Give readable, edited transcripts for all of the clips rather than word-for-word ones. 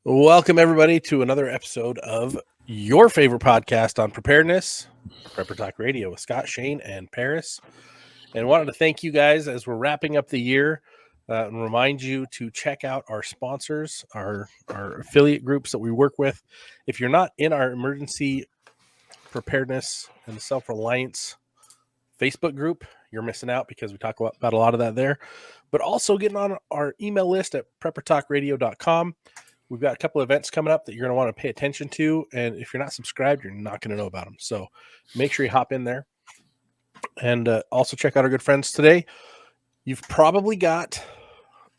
Welcome, everybody, to another episode of your favorite podcast on preparedness, Prepper Talk Radio with Scott, Shane, and Paris. And wanted to thank you guys as we're wrapping up the year and remind you to check out our sponsors, our affiliate groups that we work with. If you're not in our emergency preparedness and self-reliance Facebook group, you're missing out because we talk about a lot of that there. But also getting on our email list at preppertalkradio.com. We've got a couple of events coming up that you're going to want to pay attention to. And if you're not subscribed, you're not going to know about them. So make sure you hop in there. And also check out our good friends today. You've probably got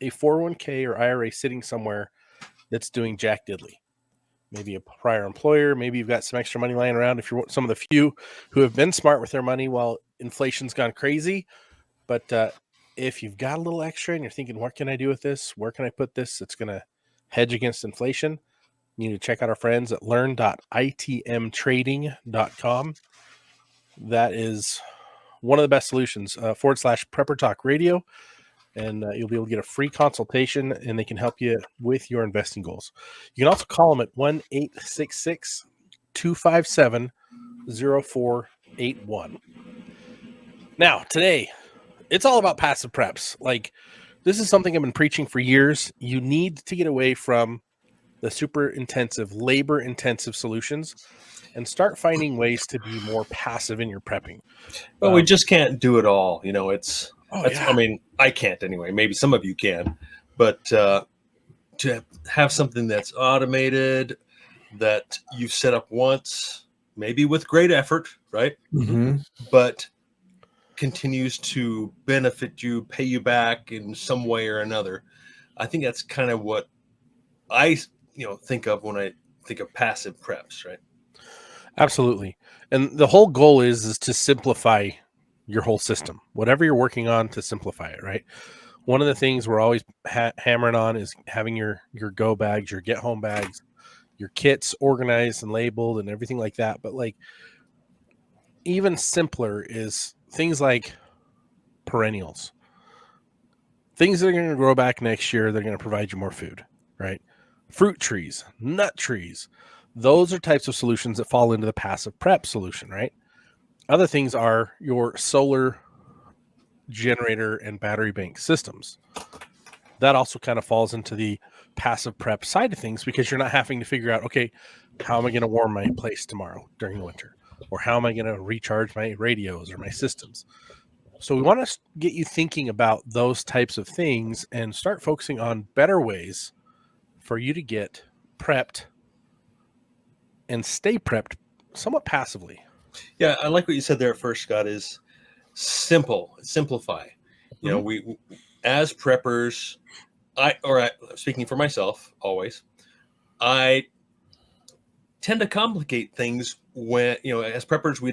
a 401k or IRA sitting somewhere that's doing jack diddly. Maybe a prior employer. Maybe you've got some extra money lying around. If you're some of the few who have been smart with their money while inflation's gone crazy. But if you've got a little extra and you're thinking, what can I do with this? Where can I put this? It's going to hedge against inflation. You need to check out our friends at learn.itmtrading.com. That is one of the best solutions, / Prepper Talk Radio. And you'll be able to get a free consultation, and they can help you with your investing goals. You can also call them at 1-866-257-0481. Now, today, it's all about passive preps. Like, this is something I've been preaching for years. You need to get away from the super intensive, labor intensive solutions and start finding ways to be more passive in your prepping. Well, we just can't do it all. You know, yeah. I mean, I can't anyway. Maybe some of you can, but to have something that's automated, that you've set up once, maybe with great effort, right? Mm-hmm. But continues to benefit you, pay you back in some way or another. I think that's kind of what I, think of when I think of passive preps, right? Absolutely. And the whole goal is to simplify your whole system, whatever you're working on, to simplify it, right? One of the things we're always hammering on is having your go bags, your get home bags, your kits organized and labeled and everything like that. But like, even simpler is things like perennials, things that are going to grow back next year. They're going to provide you more food, right? Fruit trees, nut trees. Those are types of solutions that fall into the passive prep solution, right? Other things are your solar generator and battery bank systems. That also kind of falls into the passive prep side of things, because you're not having to figure out, okay, how am I going to warm my place tomorrow during the winter? Or how am I going to recharge my radios or my systems? So we want to get you thinking about those types of things and start focusing on better ways for you to get prepped and stay prepped somewhat passively. Yeah, I like what you said there at first, Scott, is simplify. You know, we as preppers, speaking for myself, always, I tend to complicate things when, as preppers, we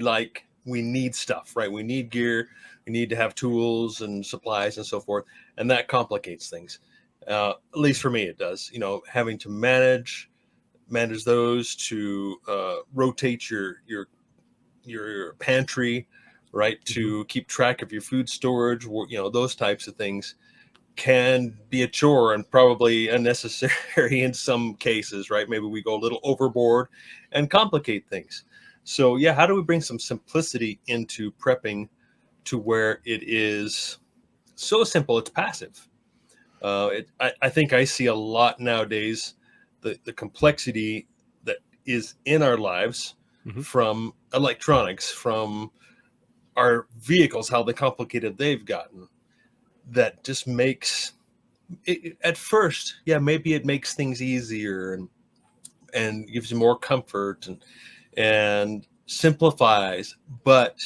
need stuff, right? We need gear, we need to have tools and supplies and so forth. And that complicates things. At least for me, it does, having to manage those, to rotate your pantry, right? To keep track of your food storage, those types of things can be a chore and probably unnecessary in some cases, right? Maybe we go a little overboard and complicate things. So yeah, how do we bring some simplicity into prepping to where it is so simple it's passive? I think I see a lot nowadays, the complexity that is in our lives, from electronics, from our vehicles, how complicated they've gotten, that just makes it, at first, maybe it makes things easier and gives you more comfort and simplifies, but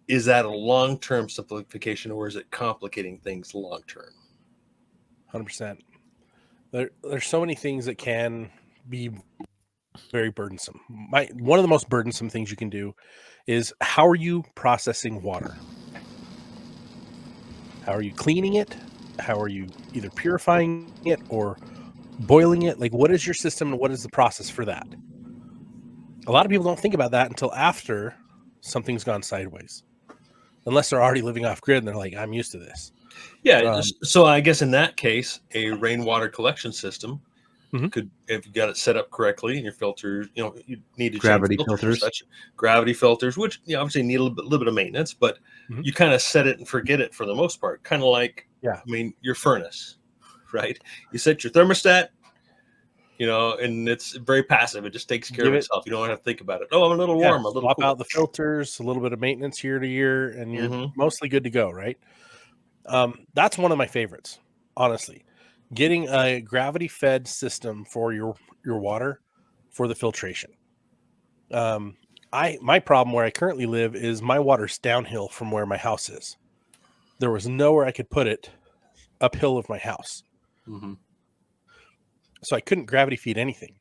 is that a long-term simplification, or is it complicating things long-term? 100%. There's so many things that can be very burdensome. One of the most burdensome things you can do is, how are you processing water? How are you cleaning it? How are you either purifying it or boiling it? Like, what is your system and what is the process for that? A lot of people don't think about that until after something's gone sideways, unless they're already living off grid and they're like, I'm used to this. Yeah. So I guess in that case, a rainwater collection system if you got it set up correctly, and your filters, you need to Gravity change filters, filters. such gravity filters, which obviously need a little bit of maintenance, but you kind of set it and forget it for the most part. Kind of like, your furnace, right? You set your thermostat, and it's very passive. It just takes care of itself. You don't have to think about it. Oh, I'm a little warm, a little swap cool. out the filters, a little bit of maintenance year to year, and you're mostly good to go, right? That's one of my favorites, honestly. Getting a gravity fed system for your water for the filtration. My problem where I currently live is my water's downhill from where my house is. There was nowhere I could put it uphill of my house. So I couldn't gravity feed anything.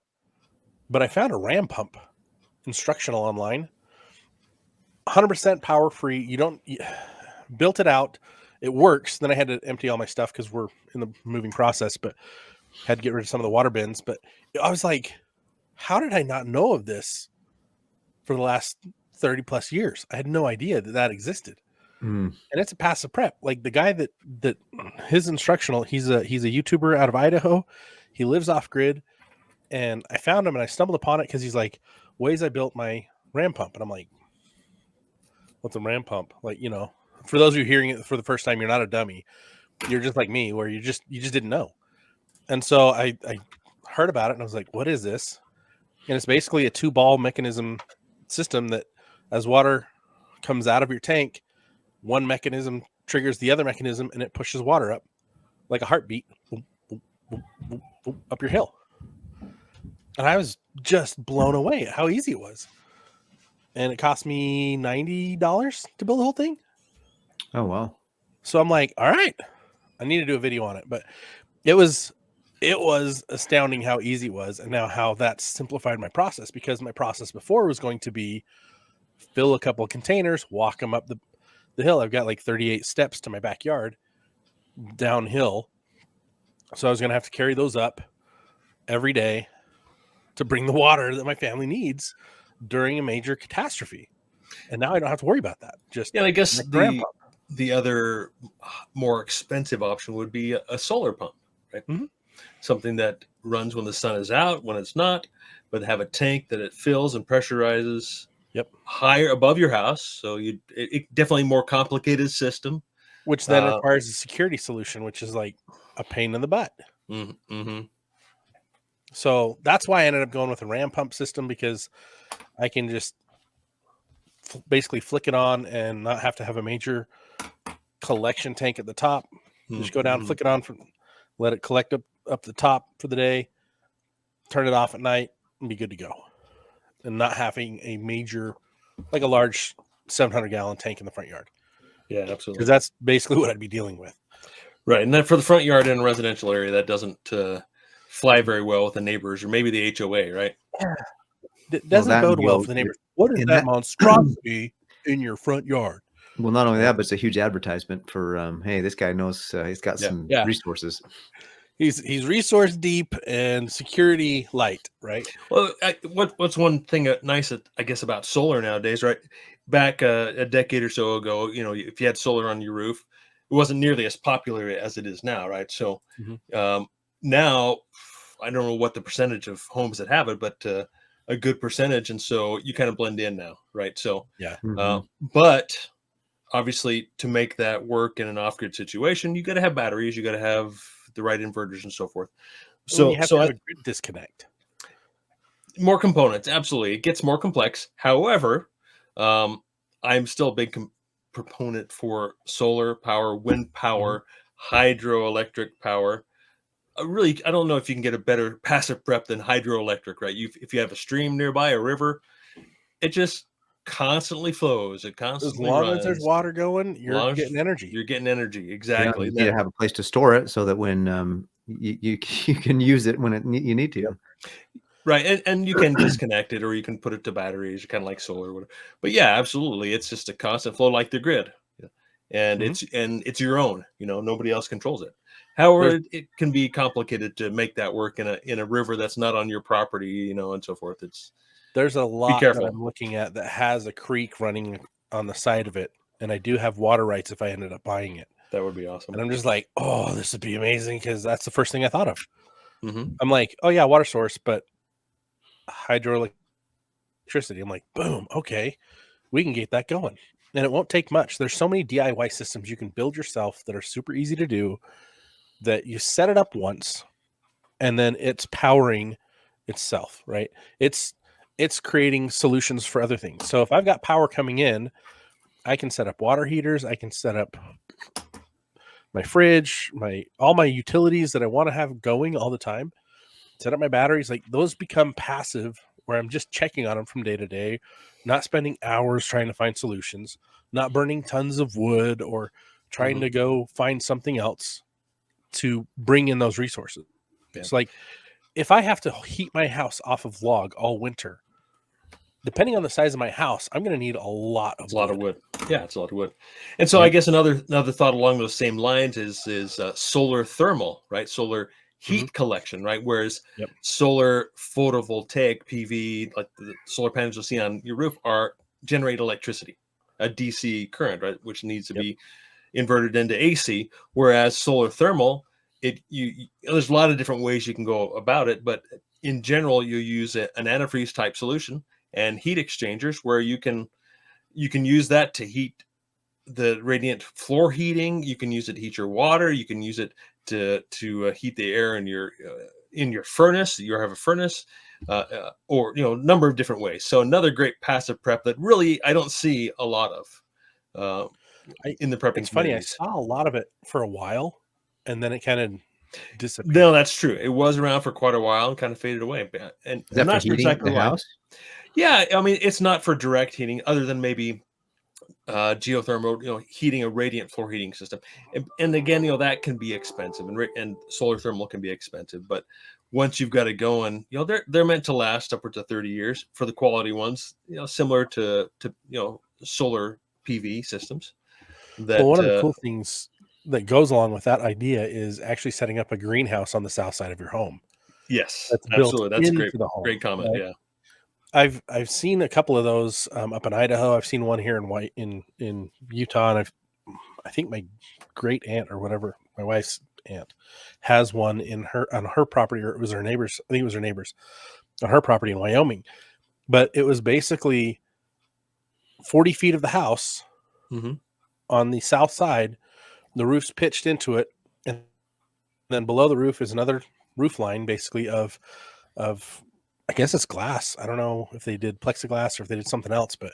But I found a ram pump instructional online. 100% power free. Built it out. It works. Then I had to empty all my stuff because we're in the moving process, but had to get rid of some of the water bins. But I was like, how did I not know of this for the last 30 plus years? I had no idea that existed. And it's a passive prep. Like the guy that his instructional, he's a YouTuber out of Idaho. He lives off grid, and I found him and I stumbled upon it because he's like, ways I built my ram pump. And I'm like, what's a ram pump? Like, for those of you hearing it for the first time, you're not a dummy. You're just like me, where you just didn't know. And so I heard about it and I was like, what is this? And it's basically a 2-ball mechanism system that as water comes out of your tank, one mechanism triggers the other mechanism and it pushes water up like a heartbeat up your hill. And I was just blown away at how easy it was. And it cost me $90 to build the whole thing. Oh, wow. So I'm like, all right, I need to do a video on it. But it was astounding how easy it was, and now how that simplified my process, because my process before was going to be fill a couple of containers, walk them up the hill. I've got like 38 steps to my backyard downhill. So I was going to have to carry those up every day to bring the water that my family needs during a major catastrophe. And now I don't have to worry about that. Just I guess the other more expensive option would be a solar pump, right? Something that runs when the sun is out, when it's not, but have a tank that it fills and pressurizes higher above your house. So it definitely more complicated system. Which then requires a security solution, which is like a pain in the butt. So that's why I ended up going with a ram pump system, because I can just basically flick it on and not have to have a major collection tank at the top. Just go down, flick it on, let it collect up the top for the day, turn it off at night, and be good to go. And not having a major, like a large 700-gallon tank in the front yard. Yeah, absolutely. Because that's basically what I'd be dealing with. Right. And then for the front yard in a residential area, that doesn't fly very well with the neighbors, or maybe the HOA, right? Yeah. It doesn't bode well for the neighbors. What is that monstrosity in your front yard? Well, not only that, but it's a huge advertisement for, hey, this guy knows he's got some resources. He's resource deep and security light, right? Well, what's one thing nice, I guess, about solar nowadays, right? Back a decade or so ago, if you had solar on your roof, it wasn't nearly as popular as it is now, right? So now, I don't know what the percentage of homes that have it, but a good percentage, and so you kind of blend in now, right? So but obviously, to make that work in an off-grid situation, you got to have batteries, you got to have the right inverters and so forth. So you have to have a grid disconnect. More components, absolutely. It gets more complex. However, I'm still a big proponent for solar power, wind power, hydroelectric power. I don't know if you can get a better passive prep than hydroelectric, right? If you have a stream nearby, a river, it just constantly flows. It constantly runs. As long runs. as there's water going, you're getting energy. You're getting energy, exactly. You need to have a place to store it so that when you can use it when you need to. Right, and you can disconnect it, or you can put it to batteries, kind of like solar or whatever. But yeah, absolutely, it's just a constant flow like the grid, and it's your own. Nobody else controls it. However, it can be complicated to make that work in a river that's not on your property, and so forth. There's a lot that I'm looking at that has a creek running on the side of it, and I do have water rights if I ended up buying it. That would be awesome. And I'm just like, oh, this would be amazing, because that's the first thing I thought of. I'm like, oh yeah, water source, but hydroelectricity. I'm like, boom, okay, we can get that going. And it won't take much. There's so many DIY systems you can build yourself that are super easy to do, that you set it up once and then it's powering itself, right? It's creating solutions for other things. So if I've got power coming in, I can set up water heaters, I can set up my fridge, all my utilities that I want to have going all the time, set up my batteries. Like, those become passive, where I'm just checking on them from day to day, not spending hours trying to find solutions, not burning tons of wood or trying to go find something else to bring in those resources. It's like, if I have to heat my house off of log all winter, depending on the size of my house, I'm going to need a lot of wood. Yeah, it's a lot of wood. And so I guess another thought along those same lines is solar thermal, right? Solar heat collection, right? Whereas solar photovoltaic PV, like the solar panels you'll see on your roof, generate electricity, a DC current, right, which needs to be inverted into AC. Whereas solar thermal, there's a lot of different ways you can go about it, but in general, you use an antifreeze type solution and heat exchangers, where you can use that to heat the radiant floor heating. You can use it to heat your water. You can use it to heat the air in your furnace. You have a furnace, or a number of different ways. So another great passive prep that really I don't see a lot of in the prepping. It's funny, I saw a lot of it for a while, and then it kind of disappeared. No, that's true. It was around for quite a while and kind of faded away. And is that for heating the house? Yeah, I mean, it's not for direct heating, other than maybe geothermal, heating a radiant floor heating system. And again, that can be expensive, and solar thermal can be expensive. But once you've got it going, they're meant to last upwards of 30 years for the quality ones, similar to solar PV systems. Well, one of the cool things that goes along with that idea is actually setting up a greenhouse on the south side of your home. Yes, absolutely. That's a great comment. Right? Yeah. I've seen a couple of those up in Idaho. I've seen one here in Utah, and I think my great aunt, or whatever, my wife's aunt, has one on her property, or it was her neighbors. I think it was her neighbors on her property in Wyoming. But it was basically 40 feet of the house on the south side. The roof's pitched into it, and then below the roof is another roof line, basically of I guess it's glass. I don't know if they did plexiglass or if they did something else, but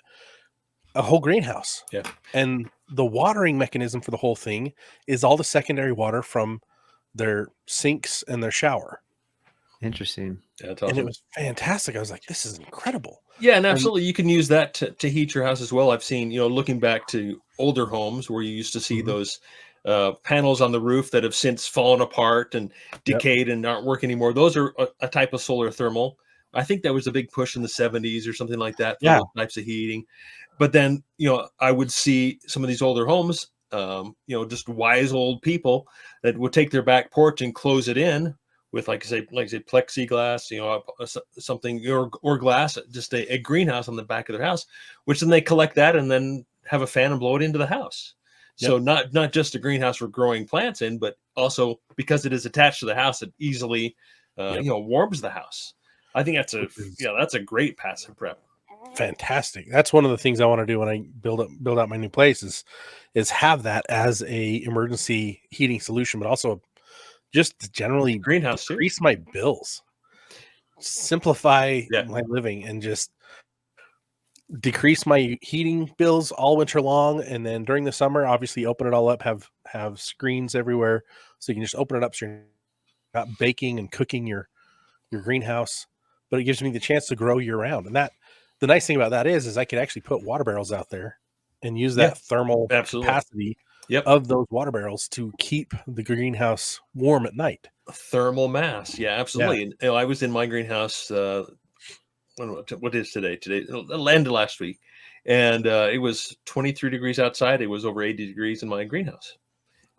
a whole greenhouse. Yeah. And the watering mechanism for the whole thing is all the secondary water from their sinks and their shower. Interesting. Yeah, that's awesome. And it was fantastic. I was like, this is incredible. Yeah, and absolutely, you can use that to heat your house as well. I've seen, looking back to older homes where you used to see those panels on the roof that have since fallen apart and decayed and aren't working anymore. Those are a type of solar thermal. I think that was a big push in the 70s or something like that for those types of heating. But then, I would see some of these older homes, just wise old people that would take their back porch and close it in with, like I say, plexiglass, something or glass, just a greenhouse on the back of their house, which then they collect that and then have a fan and blow it into the house. Yep. So not just a greenhouse for growing plants in, but also because it is attached to the house, it easily warms the house. I think that's a great passive prep. Fantastic. That's one of the things I want to do when I build out my new place is have that as a emergency heating solution, but also just generally greenhouse decrease my bills, simplify my living, and just decrease my heating bills all winter long. And then during the summer, obviously open it all up, have screens everywhere, so you can just open it up so you're not baking and cooking your greenhouse. But it gives me the chance to grow year round. And the nice thing about that is I could actually put water barrels out there and use that thermal capacity of those water barrels to keep the greenhouse warm at night. Thermal mass. Yeah, absolutely. Yeah. And I was in my greenhouse, what is today? Today, it landed last week. And it was 23 degrees outside. It was over 80 degrees in my greenhouse.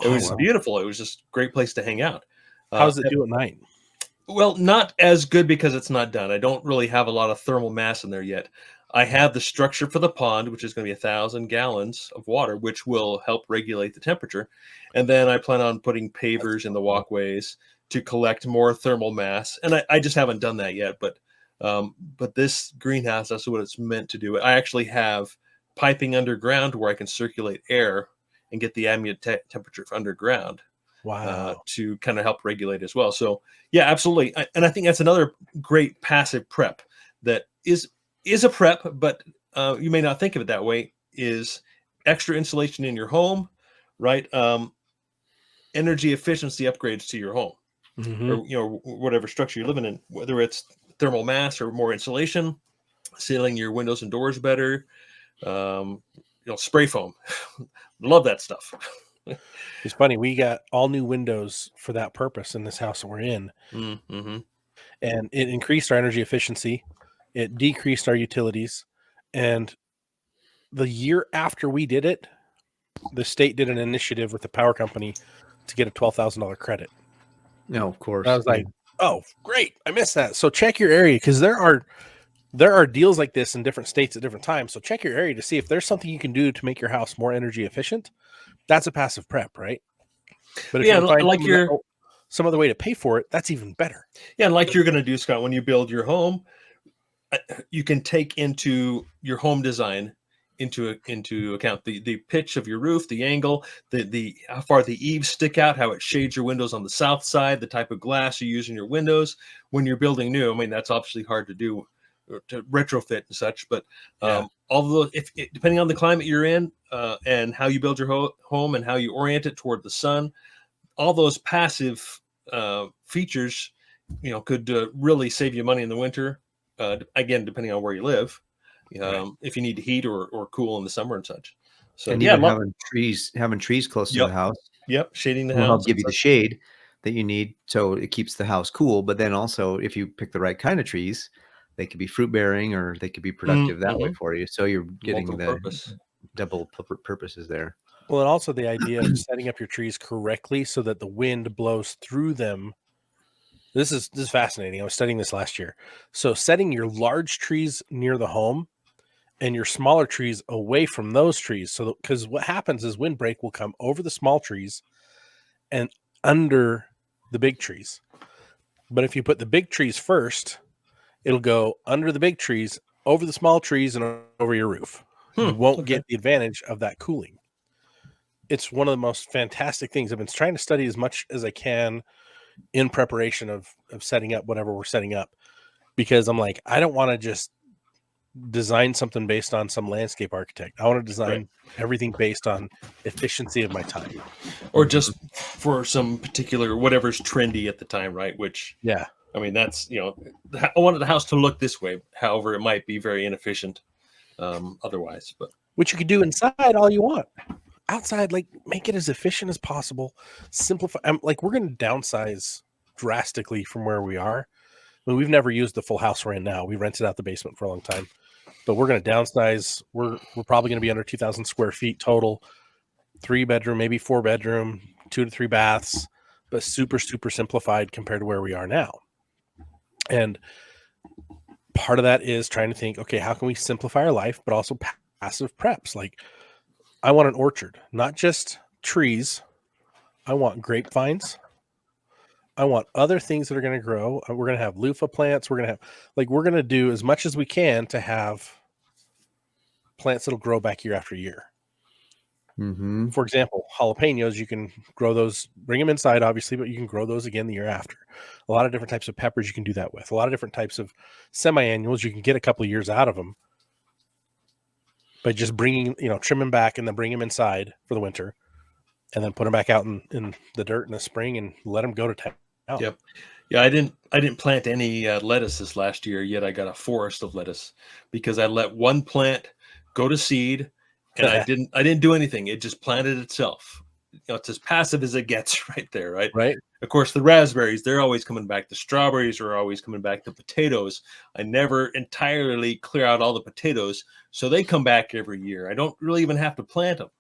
It was beautiful. It was just a great place to hang out. How does it do at night? Well, not as good because it's not done. I don't really have a lot of thermal mass in there yet. I have the structure for the pond, which is going to be 1,000 gallons of water, which will help regulate the temperature. And then I plan on putting pavers in the walkways to collect more thermal mass. And I just haven't done that yet, but this greenhouse, that's what it's meant to do. I actually have piping underground where I can circulate air and get the ambient temperature underground. Wow. To kind of help regulate as well. So yeah, absolutely. And I think that's another great passive prep that is a prep, but you may not think of it that way, is extra insulation in your home, right? Energy efficiency upgrades to your home, or whatever structure you're living in, whether it's thermal mass or more insulation, sealing your windows and doors better, spray foam. Love that stuff. It's funny, we got all new windows for that purpose in this house that we're in. Mm-hmm. And it increased our energy efficiency, it decreased our utilities, and the year after we did it, the state did an initiative with the power company to get a $12,000 credit. No, of course. And I was like, oh, great. I missed that. So check your area, because there are deals like this in different states at different times. So check your area to see if there's something you can do to make your house more energy efficient. That's a passive prep, right? But if you find like some other way to pay for it, that's even better. Yeah, and like you're going to do, Scott, when you build your home, you can take into your home design into account the pitch of your roof, the angle, the how far the eaves stick out, how it shades your windows on the south side, the type of glass you use in your windows when you're building new. I mean, that's obviously hard to do, to retrofit and such, but although depending on the climate you're in and how you build your home and how you orient it toward the sun, all those passive features, could really save you money in the winter. Again, depending on where you live, if you need to heat or cool in the summer and such. So and even having trees close to the house. Yep, shading the will house help give you the shade that you need, so it keeps the house cool. But then also, if you pick the right kind of trees, they could be fruit bearing or they could be productive that way for you. So you're getting double purposes there. Well, and also the idea of setting up your trees correctly so that the wind blows through them. This is fascinating. I was studying this last year. So setting your large trees near the home and your smaller trees away from those trees. So because what happens is windbreak will come over the small trees and under the big trees. But if you put the big trees first, it'll go under the big trees, over the small trees, and over your roof. You won't get the advantage of that cooling. It's one of the most fantastic things. I've been trying to study as much as I can in preparation of setting up whatever we're setting up, because I'm like, I don't want to just design something based on some landscape architect. I want to design everything based on efficiency of my time, or just for some particular whatever's trendy at the time, right? Which I mean, that's I wanted the house to look this way. However, it might be very inefficient otherwise. But which you could do inside all you want. Outside, like, make it as efficient as possible. Simplify. Like, we're going to downsize drastically from where we are. I mean, we've never used the full house we're in now. We rented out the basement for a long time, but we're going to downsize. We're probably going to be under 2,000 square feet total. 3-bedroom, maybe 4-bedroom, 2 to 3 baths, but super, super simplified compared to where we are now. And part of that is trying to think, okay, how can we simplify our life, but also passive preps? Like, I want an orchard, not just trees. I want grapevines. I want other things that are going to grow. We're going to have loofah plants. We're going to do as much as we can to have plants that'll grow back year after year. Mm-hmm. For example, jalapenos, you can grow those, bring them inside, obviously, but you can grow those again the year after. A lot of different types of peppers you can do that with. A lot of different types of semi-annuals, you can get a couple of years out of them by just bringing, trim them back and then bring them inside for the winter and then put them back out in the dirt in the spring and let them go to town. Yep. Yeah, I didn't plant any lettuce this last year, yet I got a forest of lettuce because I let one plant go to seed and I didn't do anything. It just planted itself. It's as passive as it gets right there, right? Right. Of course, the raspberries, they're always coming back. The strawberries are always coming back. The potatoes, I never entirely clear out all the potatoes, so they come back every year. I don't really even have to plant them.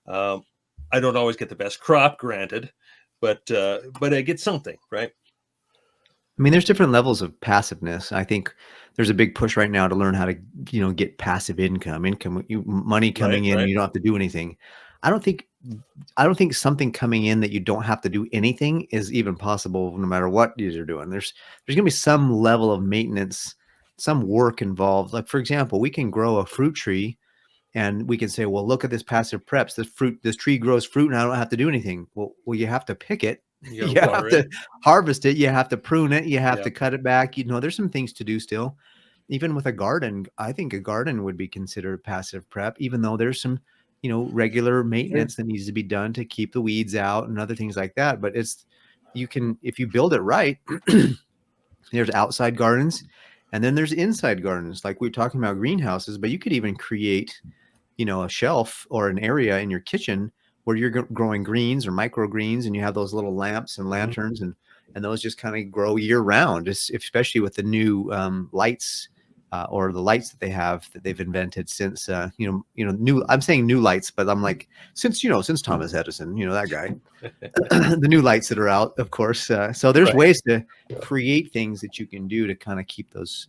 I don't always get the best crop, granted, but I get something, right? I mean, there's different levels of passiveness. I think there's a big push right now to learn how to, get passive income, money coming in. Right. You don't have to do anything. I don't think I don't think something coming in that you don't have to do anything is even possible, no matter what you're doing. There's going to be some level of maintenance, some work involved. Like, for example, we can grow a fruit tree and we can say, well, look at this passive preps. This tree grows fruit and I don't have to do anything. Well, you have to pick it. You have to harvest it. You have to prune it. You have to cut it back. There's some things to do still. Even with a garden, I think a garden would be considered passive prep, even though there's some, regular maintenance that needs to be done to keep the weeds out and other things like that. But if you build it right, there's outside gardens and then there's inside gardens. Like we're talking about greenhouses, but you could even create, a shelf or an area in your kitchen where you're growing greens or microgreens, and you have those little lamps and lanterns, and those just kind of grow year round, especially with the new lights or the lights that they've invented since new. I'm saying new lights, but I'm like since Thomas Edison, that guy. The new lights that are out, of course. So there's ways to create things that you can do to kind of keep those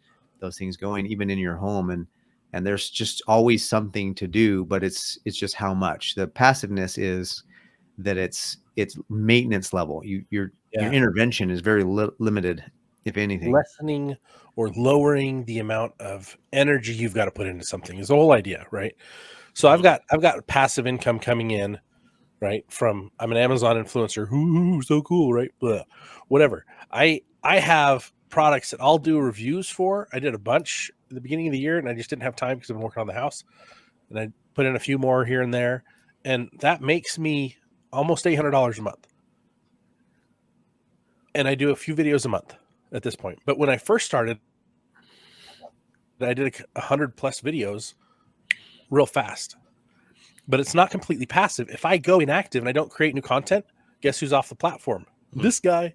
things going, even in your home, and there's just always something to do, but it's just how much. The passiveness is that it's maintenance level. Your intervention is very limited, if anything. Lessening or lowering the amount of energy you've got to put into something is the whole idea, right? So I've got passive income coming in, right? From I'm an Amazon influencer. Ooh, so cool, right? Blah. Whatever. I have products that I'll do reviews for. I did a bunch at the beginning of the year, and I just didn't have time because I've been working on the house. And I put in a few more here and there, and that makes me almost $800 a month. And I do a few videos a month at this point. But when I first started, I did 100 plus videos real fast. But it's not completely passive. If I go inactive and I don't create new content, guess who's off the platform? This guy,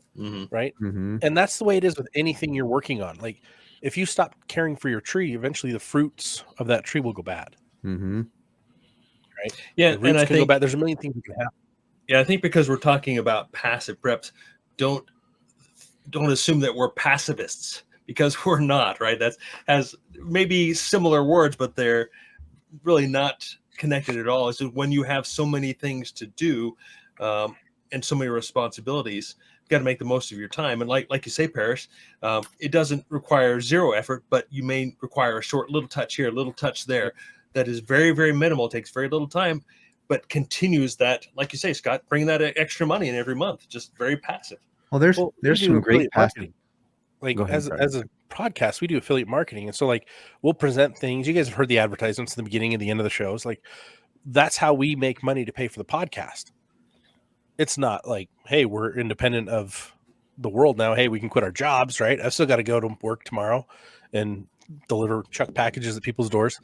right? And that's the way it is with anything you're working on. Like if you stop caring for your tree, eventually the fruits of that tree will go bad. Right? Yeah, the roots can go bad. There's a million things that can happen. Yeah, I think because we're talking about passive preps, don't assume that we're pacifists, because we're not, right? That has maybe similar words, but they're really not connected at all. It's just when you have so many things to do and so many responsibilities, you've got to make the most of your time. And like you say, Paris, it doesn't require zero effort, but you may require a short little touch here, a little touch there. That is very, very minimal, takes very little time, but continues that, like you say, Scott, bringing that extra money in every month, just very passive. Well, there's some great marketing. Like as a podcast, we do affiliate marketing. And so like we'll present things. You guys have heard the advertisements at the beginning and the end of the shows. Like that's how we make money to pay for the podcast. It's not like, hey, we're independent of the world now. Hey, we can quit our jobs, right? I've still got to go to work tomorrow and deliver truck packages at people's doors.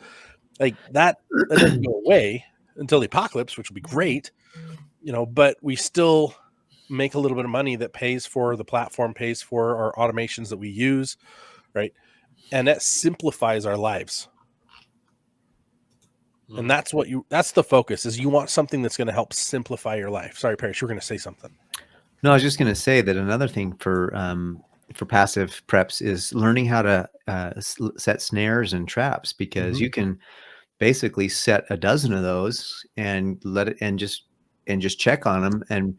Like that doesn't go away until the apocalypse, which will be great, but we still make a little bit of money that pays for the platform, pays for our automations that we use, right? And that simplifies our lives. And that's the focus is you want something that's going to help simplify your life. Sorry, Paris, you were going to say something. No, I was just going to say that another thing for passive preps is learning how to set snares and traps, because you can basically set a dozen of those and let it and just check on them and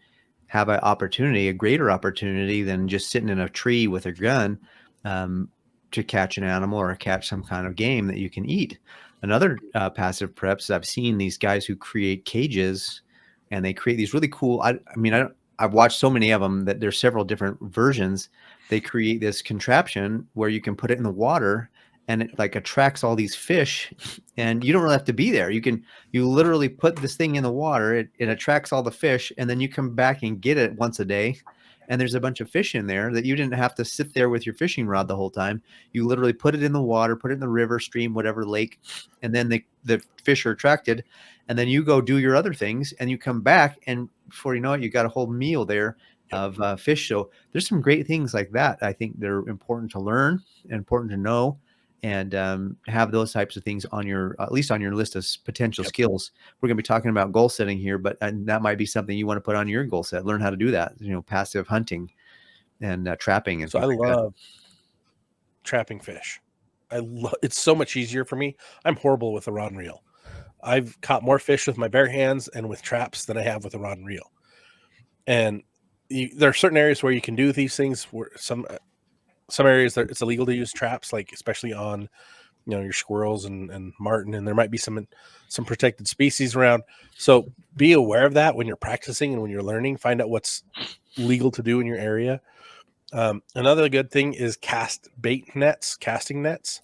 have a greater opportunity than just sitting in a tree with a gun to catch an animal or catch some kind of game that you can eat. Another passive preps, I've seen these guys who create cages, and they create these really cool. I've watched so many of them that there's several different versions. They create this contraption where you can put it in the water, and it like attracts all these fish, and you don't really have to be there. You literally put this thing in the water, it attracts all the fish, and then you come back and get it once a day. And there's a bunch of fish in there that you didn't have to sit there with your fishing rod the whole time. You literally put it in the water, put it in the river, stream, whatever lake, and then the fish are attracted. And then you go do your other things, and you come back, and before you know it, you got a whole meal there of fish. So there's some great things like that. I think they're important to learn and important to know, and have those types of things at least on your list of potential skills. We're going to be talking about goal setting here, but that might be something you want to put on your goal set. Learn how to do that, passive hunting and trapping. And so I love trapping fish. It's so much easier for me. I'm horrible with a rod and reel. I've caught more fish with my bare hands and with traps than I have with a rod and reel. And there are certain areas where you can do these things. Where some areas that it's illegal to use traps, like especially on your squirrels and marten, and there might be some protected species around. So be aware of that when you're practicing and when you're learning. Find out what's legal to do in your area. Another good thing is casting nets.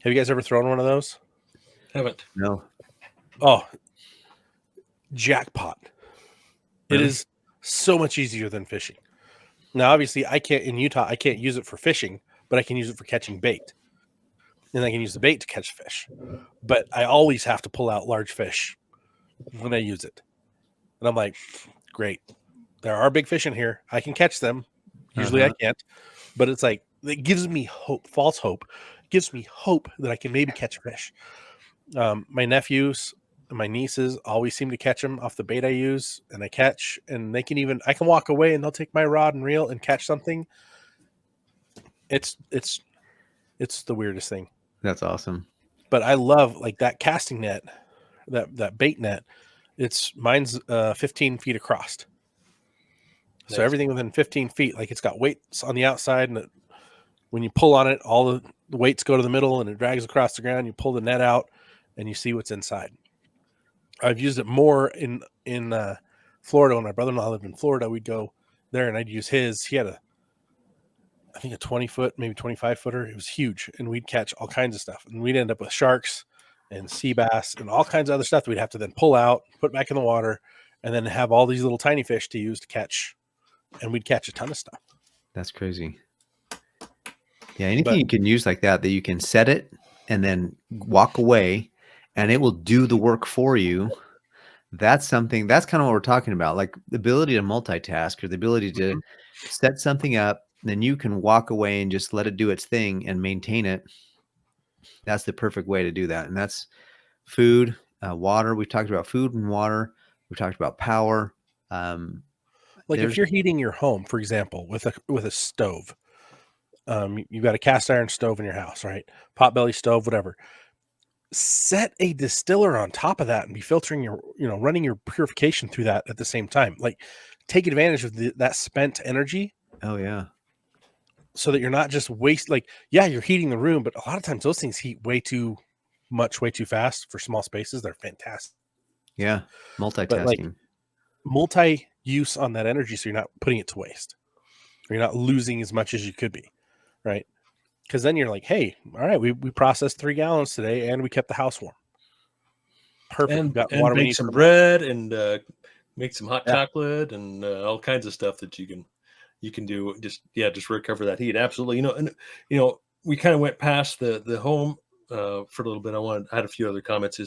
Have you guys ever thrown one of those? Haven't. No. Oh, jackpot. Really? It is so much easier than fishing. Now, obviously, in Utah, I can't use it for fishing, but I can use it for catching bait. And I can use the bait to catch fish. But I always have to pull out large fish when I use it. And I'm like, great. There are big fish in here. I can catch them. Usually I can't. But it's like, it gives me hope, false hope. It gives me hope that I can maybe catch fish. My nephews and my nieces always seem to catch them off the bait I use, and I catch, and I can walk away and they'll take my rod and reel and catch something. It's the weirdest thing. That's awesome. But I love like that casting net, that bait net. Mine's 15 feet across. Nice. So everything within 15 feet, like it's got weights on the outside, and when you pull on it, all the weights go to the middle and it drags across the ground. You pull the net out and you see what's inside. I've used it more in Florida. When my brother-in-law lived in Florida, we'd go there and I'd use his. He had I think a 20-foot, maybe 25-footer. It was huge, and we'd catch all kinds of stuff. And we'd end up with sharks and sea bass and all kinds of other stuff that we'd have to then pull out, put back in the water, and then have all these little tiny fish to use to catch. And we'd catch a ton of stuff. That's crazy. Yeah, anything you can use like that you can set it and then walk away, and it will do the work for you. That's kind of what we're talking about, like the ability to multitask, or the ability to set something up, then you can walk away and just let it do its thing and maintain it. That's the perfect way to do that. And that's food, water. We've talked about food and water. We've talked about power. Like if you're heating your home, for example, with a stove, you've got a cast iron stove in your house, right? Potbelly stove, whatever. Set a distiller on top of that and be filtering running your purification through that at the same time. Like take advantage of that spent energy. Oh yeah. So that you're not just you're heating the room, but a lot of times those things heat way too much, way too fast for small spaces. They're fantastic. Yeah. Multitasking. But like multi-use on that energy, so you're not putting it to waste. Or you're not losing as much as you could be. Right. Because then you're like, hey, all right, we processed 3 gallons today and we kept the house warm. Perfect. And, got and water make some bread and make some hot chocolate and all kinds of stuff that you can do. Just recover that heat. Absolutely. We kind of went past the home for a little bit. I had a few other comments.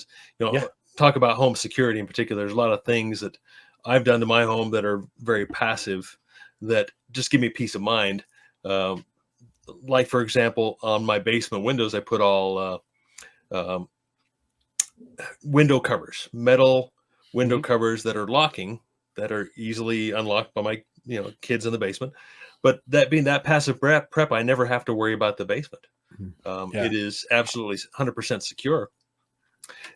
Talk about home security in particular. There's a lot of things that I've done to my home that are very passive that just give me peace of mind. Like, for example, on my basement windows, I put all window covers, metal window covers that are locking, that are easily unlocked by my kids in the basement. But that being that passive prep, I never have to worry about the basement. It is absolutely 100% secure.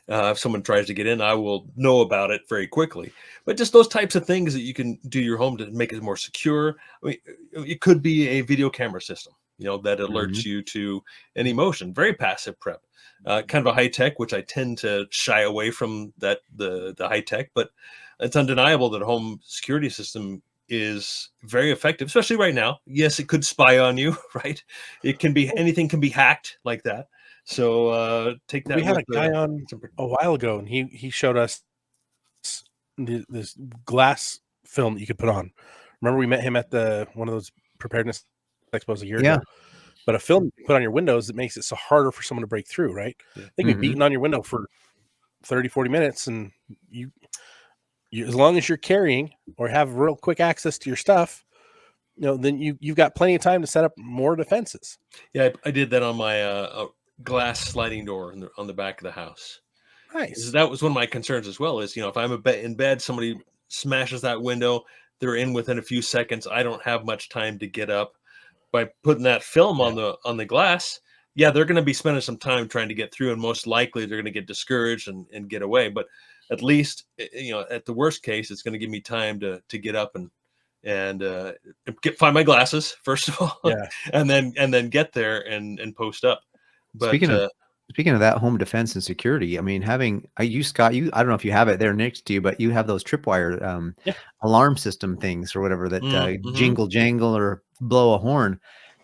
If someone tries to get in, I will know about it very quickly. But just those types of things that you can do your home to make it more secure. I mean, it could be a video camera system, that alerts you to any motion. Very passive prep, kind of a high tech, which I tend to shy away from the high tech. But it's undeniable that a home security system is very effective, especially right now. Yes, it could spy on you, right? Anything can be hacked like that. So take that. We had a guy on a while ago, and he showed us this glass film that you could put on. Remember, we met him at one of those preparedness expos a year ago. But a film you put on your windows that makes it so harder for someone to break through, right? They can be beating on your window for 30, 40 minutes, and you as long as you're carrying or have real quick access to your stuff, then you've got plenty of time to set up more defenses. Yeah, I did that on my glass sliding door on the back of the house. Nice. That was one of my concerns as well. Is if I'm in bed, somebody smashes that window, they're in within a few seconds. I don't have much time to get up. By putting that film on the glass, yeah, they're going to be spending some time trying to get through, and most likely they're going to get discouraged and get away. But at least, at the worst case, it's going to give me time to get up and find my glasses first of all, Yeah. and then get there and post up. But Speaking of that, home defense and security, I mean, Scott, I don't know if you have it there next to you, but you have those tripwire alarm system things or whatever that jingle jangle or blow a horn.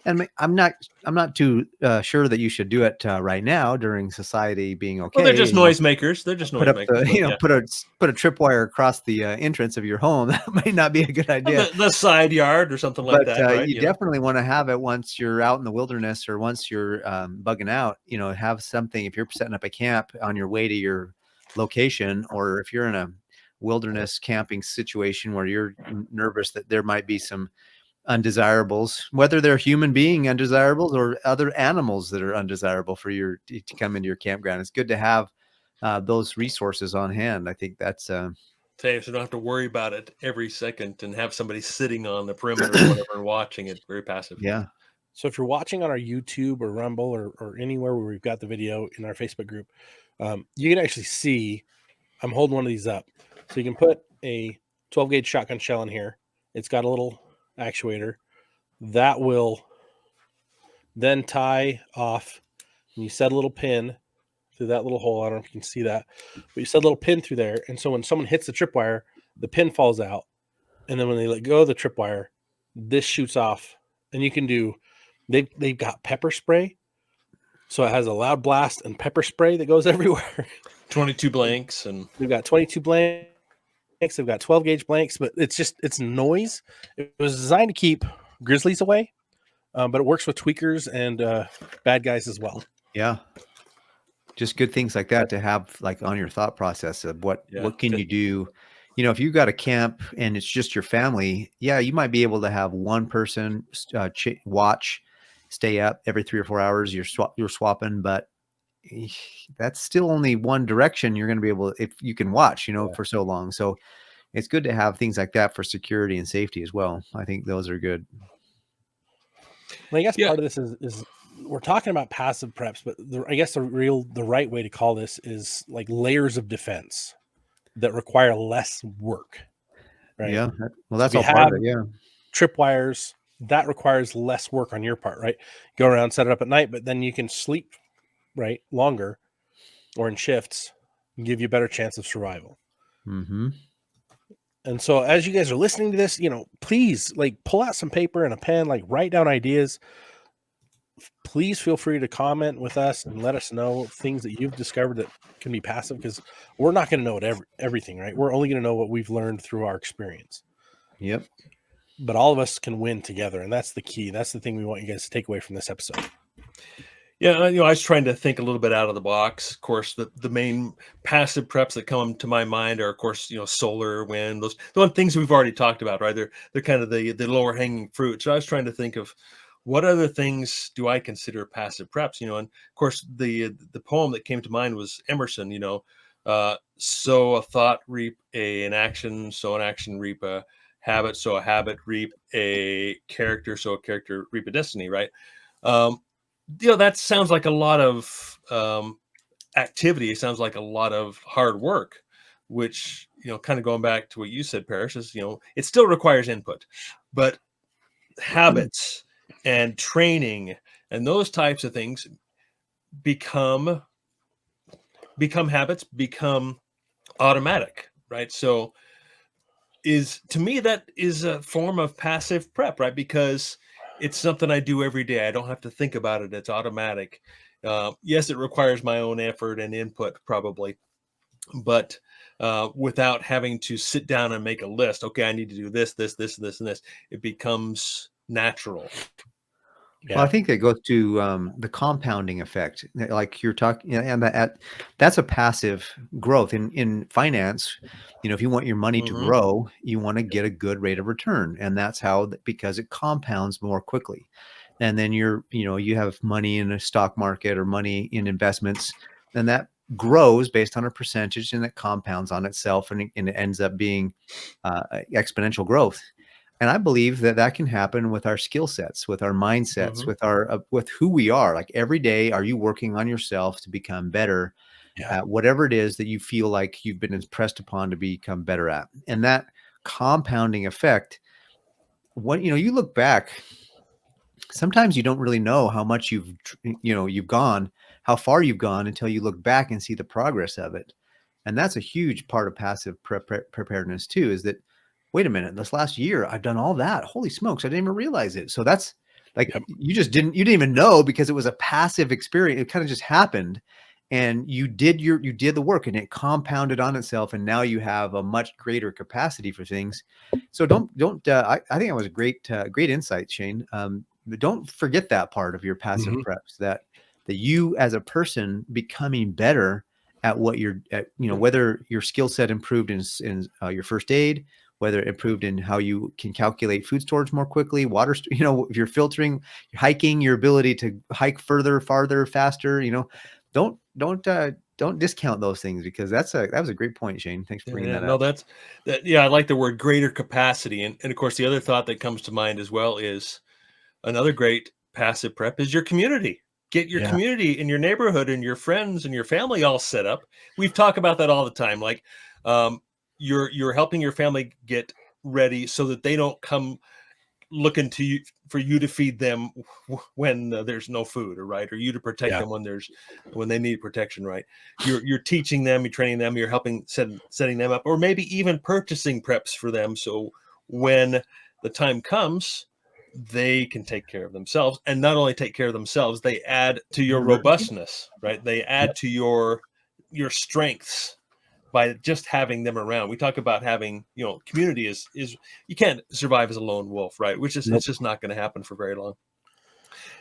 And I'm not too sure that you should do it right now during society being okay. Well, they're just noisemakers. They're just noisemakers. Put a tripwire across the entrance of your home. That might not be a good idea. The side yard or something like that. Right? You definitely want to have it once you're out in the wilderness or once you're bugging out. Have something if you're setting up a camp on your way to your location, or if you're in a wilderness camping situation where you're nervous that there might be some undesirables, whether they're human being undesirables or other animals that are undesirable for you to come into your campground. It's good to have those resources on hand. I think that's so you don't have to worry about it every second and have somebody sitting on the perimeter or whatever and watching it. Very passive. Yeah. So if you're watching on our YouTube or Rumble or anywhere where we've got the video in our Facebook group, you can actually see I'm holding one of these up. So you can put a 12 gauge shotgun shell in here. It's got a little actuator that will then tie off, and you set a little pin through that little hole. I don't know if you can see that, but you set a little pin through there, and so when someone hits the tripwire, the pin falls out, and then when they let go of the tripwire, this shoots off. And you can do they've got pepper spray, so it has a loud blast and pepper spray that goes everywhere. 22 blanks, and they've got 22 blanks. They've got 12 gauge blanks, but it's noise. It was designed to keep grizzlies away, but it works with tweakers and bad guys as well. Yeah. Just good things like that to have like on your thought process of what can you do? If you've got a camp and it's just your family, you might be able to have one person watch, stay up every 3 or 4 hours. You're swapping, but that's still only one direction you're going to be able, if you can watch, for so long. So it's good to have things like that for security and safety as well. I think those are good. Well, I guess part of this is we're talking about passive preps, but I guess the right way to call this is like layers of defense that require less work. Right. Yeah. Well, that's all part of it. Yeah. Tripwires, that requires less work on your part, right? Go around, set it up at night, but then you can sleep longer or in shifts and give you a better chance of survival. Mm-hmm. And so as you guys are listening to this, please pull out some paper and a pen, write down ideas. Please feel free to comment with us and let us know things that you've discovered that can be passive, because we're not going to know everything, right? We're only going to know what we've learned through our experience. Yep. But all of us can win together, and that's the key. That's the thing we want you guys to take away from this episode. Yeah, I was trying to think a little bit out of the box. Of course, the main passive preps that come to my mind are, of course, solar, wind, the one things we've already talked about, right? They're kind of the lower hanging fruit. So I was trying to think of what other things do I consider passive preps, and of course the poem that came to mind was Emerson, sow a thought, reap an action, sow an action, reap a habit, sow a habit, reap a character, sow a character, reap a destiny, right? That sounds like a lot of activity. It sounds like a lot of hard work, which, kind of going back to what you said, Parrish, is, it still requires input, but habits and training and those types of things become habits, become automatic, right? So to me, that is a form of passive prep, right? Because it's something I do every day. I don't have to think about it. It's automatic. Yes, it requires my own effort and input probably, but without having to sit down and make a list. Okay, I need to do this, and this. It becomes natural. Yeah. Well, I think that goes to the compounding effect, like you're talking, and that's a passive growth in finance. If you want your money to grow, you want to get a good rate of return, and that's how, because it compounds more quickly. And then you have money in a stock market or money in investments, and that grows based on a percentage, and it compounds on itself, and it ends up being exponential growth. And I believe that that can happen with our skill sets, with our mindsets, with our with who we are. Like every day, are you working on yourself to become better at whatever it is that you feel like you've been impressed upon to become better at? And that compounding effect, what, you look back, sometimes you don't really know how much you've gone, how far you've gone until you look back and see the progress of it. And that's a huge part of passive preparedness too, is that, wait a minute, this last year I've done all that. Holy smokes, I didn't even realize it. So that's like, you didn't even know, because it was a passive experience. It kind of just happened, and you did the work, and it compounded on itself. And now you have a much greater capacity for things. So I think that was a great insight, Shane. But don't forget that part of your passive preps, that you as a person becoming better at what you're at, whether your skill set improved in your first aid, whether it improved in how you can calculate food storage more quickly, water, if you're filtering, you're hiking, your ability to hike further, farther, faster, don't discount those things, because that was a great point, Shane. Thanks for bringing that up. No, I like the word greater capacity. And of course, the other thought that comes to mind as well is another great passive prep is your community. Get your community in your neighborhood and your friends and your family all set up. We've talked about that all the time. Like, you're helping your family get ready so that they don't come looking to you for you to feed them when there's no food, or you to protect them when they need protection, right? You're teaching them, you're training them, you're helping setting them up, or maybe even purchasing preps for them, so when the time comes, they can take care of themselves. And not only take care of themselves, they add to your robustness, right? They add to your strengths by just having them around. We talk about having, community is you can't survive as a lone wolf, right? Which is, it's just not going to happen for very long.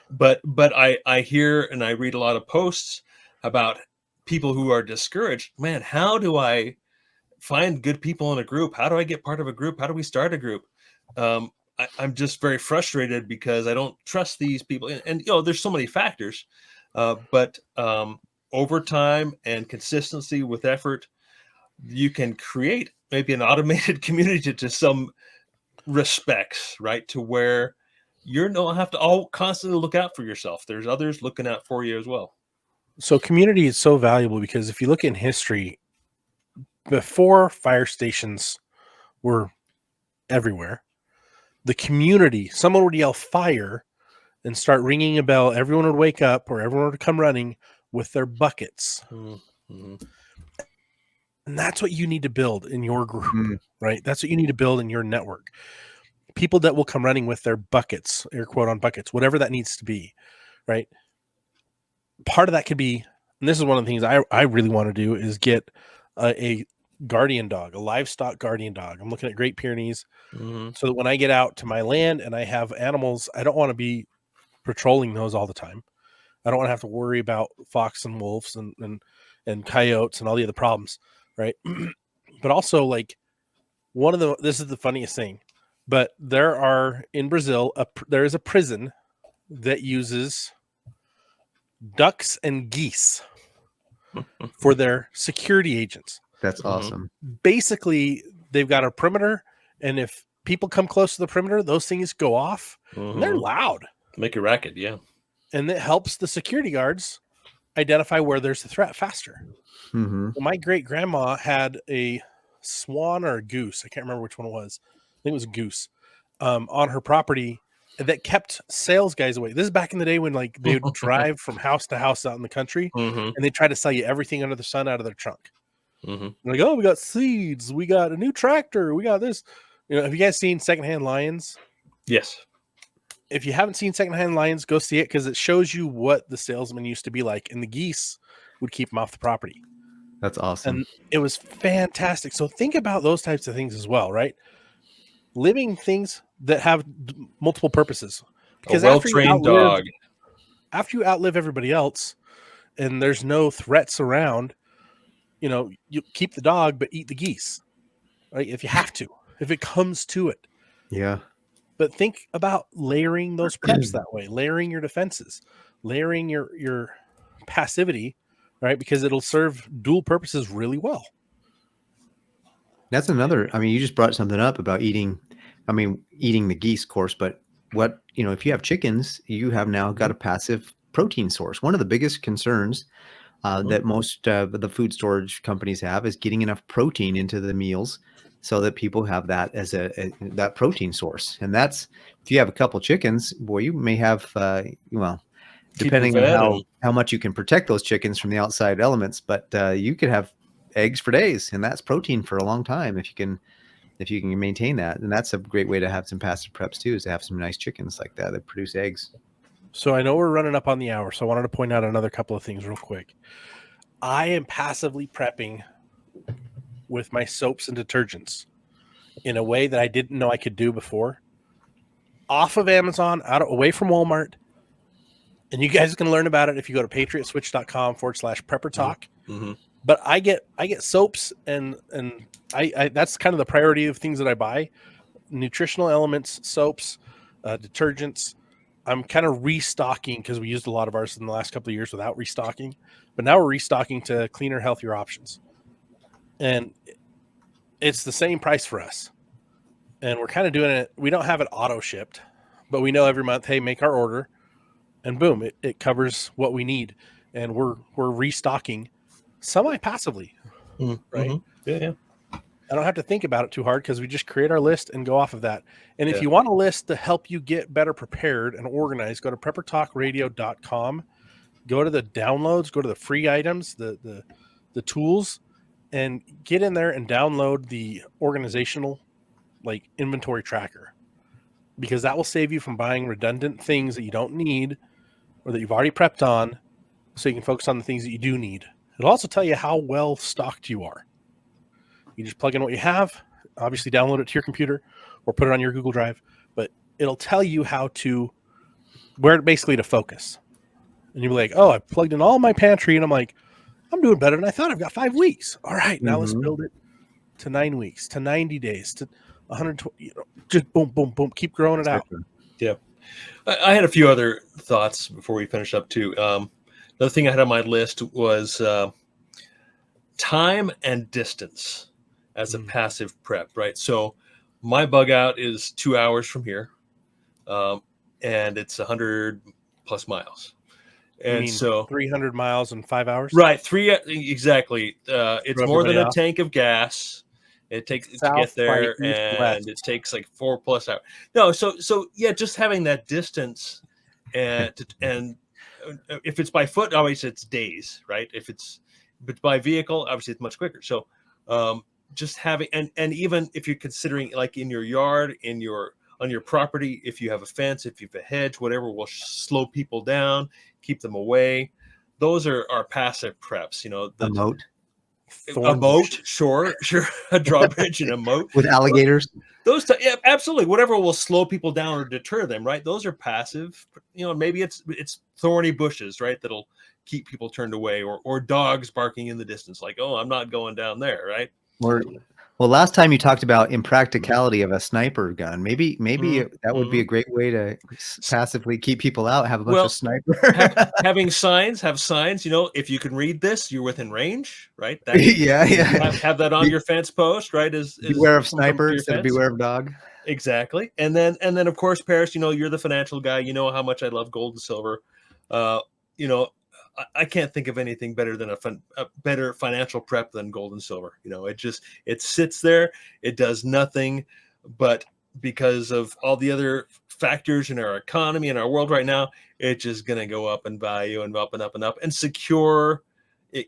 But I hear and I read a lot of posts about people who are discouraged. Man, how do I find good people in a group? How do I get part of a group? How do we start a group? I'm just very frustrated because I don't trust these people. And there's so many factors, but over time and consistency with effort, you can create maybe an automated community to some respects, right? To where you don't have to all constantly look out for yourself. There's others looking out for you as well. So community is so valuable, because if you look in history, before fire stations were everywhere, the community, someone would yell fire and start ringing a bell. Everyone would wake up, or everyone would come running with their buckets. And that's what you need to build in your group, right? That's what you need to build in your network. People that will come running with their buckets, air quote on buckets, whatever that needs to be, right? Part of that could be, and this is one of the things I really want to do, is get a guardian dog, a livestock guardian dog. I'm looking at Great Pyrenees, so that when I get out to my land and I have animals, I don't want to be patrolling those all the time. I don't want to have to worry about fox and wolves and coyotes and all the other problems, right? But also, like, this is the funniest thing, but there are in Brazil, there is a prison that uses ducks and geese for their security agents. That's awesome. Basically, they've got a perimeter, and if people come close to the perimeter, those things go off, and they're loud. Make a racket, yeah. And it helps the security guards identify where there's a threat faster. Well, my great grandma had a swan or a goose, I can't remember which one it was. I think it was a goose, on her property, that kept sales guys away. This is back in the day when, like, they would drive from house to house out in the country, and they try to sell you everything under the sun out of their trunk. Like, oh, we got seeds, we got a new tractor, we got this. Have you guys seen Secondhand Lions? Yes. If you haven't seen Secondhand Lions, go see it, because it shows you what the salesman used to be like, and the geese would keep them off the property. That's awesome. And it was fantastic. So think about those types of things as well, right? Living things that have multiple purposes. Because a well-trained dog. After you outlive everybody else and there's no threats around, you keep the dog but eat the geese, right? If you have to, if it comes to it. Yeah. But think about layering those preps that way, layering your defenses, layering your passivity, right? Because it'll serve dual purposes really well. That's another, I mean, you just brought something up about eating I mean, eating the geese, of course, but what, if you have chickens, you have now got a passive protein source. One of the biggest concerns that most of the food storage companies have is getting enough protein into the meals so that people have that as that protein source. And that's, if you have a couple chickens, boy, you may have, depending on how much you can protect those chickens from the outside elements, but you could have eggs for days, and that's protein for a long time if you can maintain that. And that's a great way to have some passive preps too, is to have some nice chickens like that produce eggs. So I know we're running up on the hour, so I wanted to point out another couple of things real quick. I am passively prepping with my soaps and detergents in a way that I didn't know I could do before. Off of Amazon, away from Walmart. And you guys can learn about it if you go to patriotswitch.com/prepper talk. Mm-hmm. But I get soaps and I that's kind of the priority of things that I buy. Nutritional elements, soaps, detergents. I'm kind of restocking because we used a lot of ours in the last couple of years without restocking. But now we're restocking to cleaner, healthier options. And it's the same price for us. And we're kind of doing it. We don't have it auto shipped, but we know every month, hey, make our order. And boom, it covers what we need. And we're restocking semi-passively, right? Yeah. I don't have to think about it too hard because we just create our list and go off of that. And if you want a list to help you get better prepared and organized, go to preppertalkradio.com, go to the downloads, go to the free items, the tools, and get in there and download the organizational inventory tracker, because that will save you from buying redundant things that you don't need or that you've already prepped on, so you can focus on the things that you do need. It'll also tell you how well stocked you are. You just plug in what you have, obviously download it to your computer or put it on your Google Drive, but it'll tell you where basically to focus. And you'll be like, oh, I plugged in all my pantry, and I'm like, I'm doing better than I thought. I've got 5 weeks. All right, now let's build it to 9 weeks, to 90 days, to 120, just boom, boom, boom, keep growing it out. Yeah. I had a few other thoughts before we finish up too. Another thing I had on my list was time and distance as a passive prep, right? So my bug out is 2 hours from here, and it's 100 plus miles. And so 300 miles in 5 hours, right? Exactly. It's more than a tank of gas. It takes to get there, and it takes like 4+ hours. No, so yeah, just having that distance, and if it's by foot, obviously it's days, right? If it's by vehicle, obviously it's much quicker. So just having, and even if you're considering like in your yard, on your property, if you have a fence, if you have a hedge, whatever will slow people down, keep them away. Those are our passive preps. A moat. A moat, sure, a drawbridge and a moat with alligators. Yeah, absolutely. Whatever will slow people down or deter them, right? Those are passive. Maybe it's thorny bushes, right? That'll keep people turned away, or dogs barking in the distance, like, oh, I'm not going down there, right? Well, last time you talked about impracticality of a sniper gun. Maybe that would be a great way to passively keep people out. Have a bunch of sniper. Having signs. If you can read this, you're within range, right? Have that on your fence post, right? Is beware of sniper instead of beware of dog. Exactly. And then of course, Paris, you're the financial guy. You know how much I love gold and silver. I can't think of anything better than a better financial prep than gold and silver. It sits there. It does nothing, but because of all the other factors in our economy and our world right now, it's just going to go up in value and up and up and up and secure.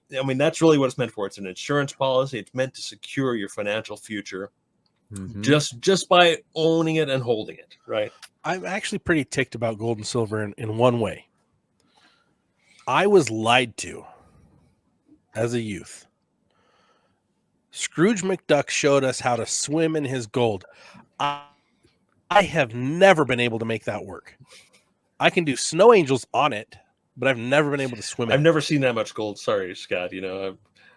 That's really what it's meant for. It's an insurance policy. It's meant to secure your financial future just by owning it and holding it. Right. I'm actually pretty ticked about gold and silver in one way. I was lied to as a youth. Scrooge McDuck showed us how to swim in his gold. I have never been able to make that work. I can do snow angels on it, but I've never been able to swim in it. I've never seen that much gold. Sorry, Scott.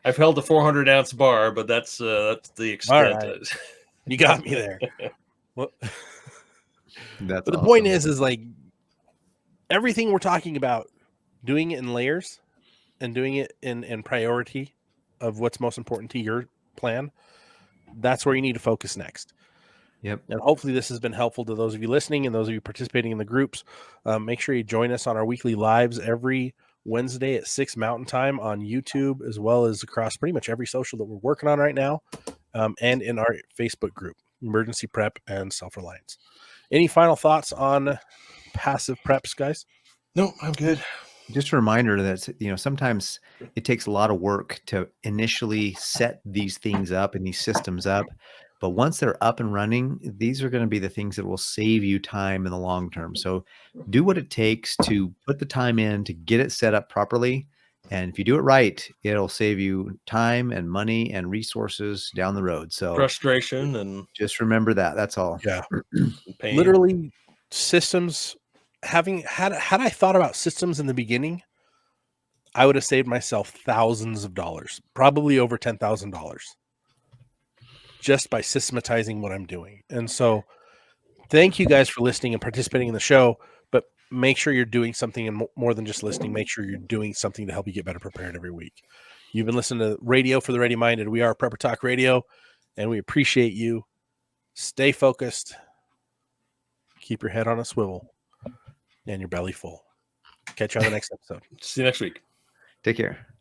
I've held a 400-ounce bar, but that's the extent. Right. You got me there. Well, but the point is like everything we're talking about, doing it in layers and doing it in priority of what's most important to your plan, that's where you need to focus next. Yep. And hopefully this has been helpful to those of you listening and those of you participating in the groups. Make sure you join us on our weekly lives every Wednesday at 6 Mountain Time on YouTube, as well as across pretty much every social that we're working on right now, and in our Facebook group, Emergency Prep and Self-Reliance. Any final thoughts on passive preps, guys? No, I'm good. Just a reminder that, sometimes it takes a lot of work to initially set these things up and these systems up. But once they're up and running, these are going to be the things that will save you time in the long term. So do what it takes to put the time in to get it set up properly. And if you do it right, it'll save you time and money and resources down the road. So Frustration and just remember that. That's all. Yeah. pain. Literally, systems, had I thought about systems in the beginning, I would have saved myself thousands of dollars, probably over $10,000, just by systematizing what I'm doing. And so thank you guys for listening and participating in the show, but make sure you're doing something, and more than just listening, make sure you're doing something to help you get better prepared every week. You've been listening to Radio for the Ready Minded. We are Prepper Talk Radio, and we appreciate you. Stay focused. Keep your head on a swivel and your belly full. Catch you on the next episode. See you next week. Take care.